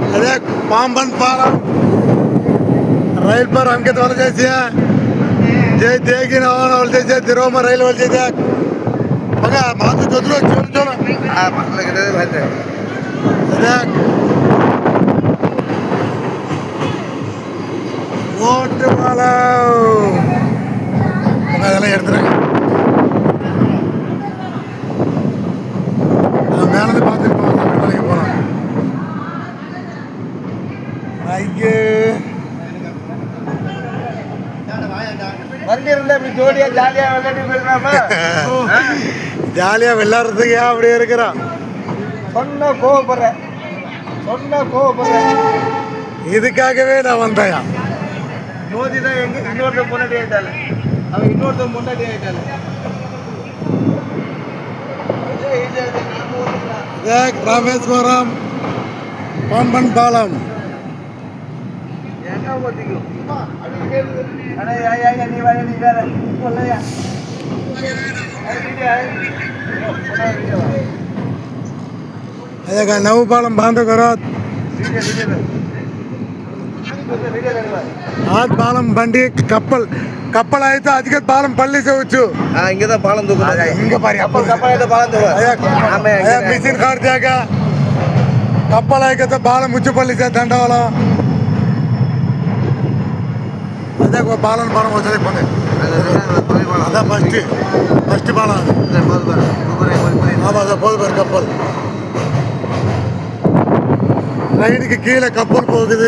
अरे पामबन पालम రైల్ पर अंकित वाले जैसे जय देगी ना वाले जैसे दिरो में రైల్ वाले जैसे मगर मात्र जोधरो चोर चोर लगे थे भाई अरे वोट वाला मगर ऐसा यार மேலே பார்த்துட்டு போகிறோம் ஐயே வண்டி இருந்தா இப்படி ஜோடியா ஜாலியா விளையாடி போயிடலாமா ஜாலியா விளையாடுறதுக்கு அப்படியே இருக்கிறான் சொன்ன கோவப்படுறேன் இதுக்காகவே நான் வந்தேன் மோதி தான் எங்க இன்னொருத்தன் முன்னாடி ஆயிட்டால அவன் இன்னொருத்தன் முன்னாடி ஆயிட்டால ராமேஸ்வரம் பாம்பன் பாலம் नव पालम बांधो करो आज पालम बंडी कपल कपल आए तो आज के पालम पल्ली से ऊंचू इंगे तो पालम दुख इंगे पारी कपल कपल आए तो पालम दुख आया मिशन काट जाएगा कपल आए तो पालम ऊंचू पल्ली से धंडा वाला अदा को पालन पालम हो जाए पने अदा फर्स्ट पालम हां बस बहुत बार कपल ரைடு க்கு கீழ கப்பல் போகுது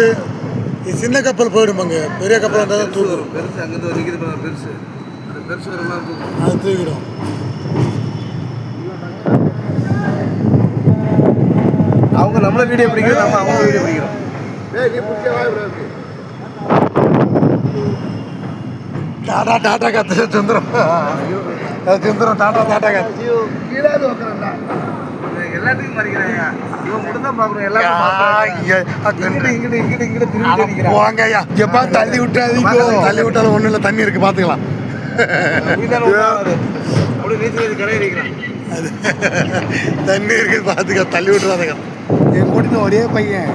சின்ன கப்பல் போயிடுமாங்க பெரிய கப்பல் இருந்தா தூக்குறோம் பெருசு அங்க இருந்து நிக்குது பெருசு அந்த பெருசு வரலாம் தூக்குறோம் அது தூக்கிடும் அவங்க நம்மள வீடியோ பிடிக்கிறோம் நம்ம அவங்க வீடியோ பிடிக்கிறோம் ஏய் நீ புடிச்ச வாய் ப்ரோ டாடா டாடா கத்து சுந்தரம் சுந்தரம் டாடா டாடா கத்து கீழாது உட்காரண்டா எல்லாத்துக்கும் மறிக்கிறாங்க இவன் மட்டும் தான் பாக்குறோம் எல்லாரும் இங்கிட்டு திரும்பி போங்க ஐயா எப்பா தள்ளி விட்டாதீங்க தள்ளி விட்டாலும் ஒண்ணும் இல்லை தண்ணி இருக்கு பாத்துக்கலாம் தண்ணி இருக்கு பாத்துக்க தள்ளி விட்டுறாதுங்க என் கூட்டிட்டு ஒரே பையன்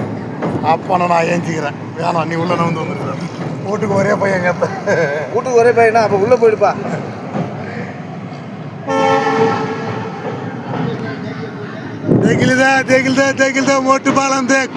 அப்பா நான் ஏஞ்சிக்கிறேன் வேணாம் நீ உள்ள வந்து வந்துருக்க வீட்டுக்கு ஒரே பையன் கேட்ட வீட்டுக்கு ஒரே பையனா அப்ப உள்ள போயிடுப்பா देखिल मोटू पालम देख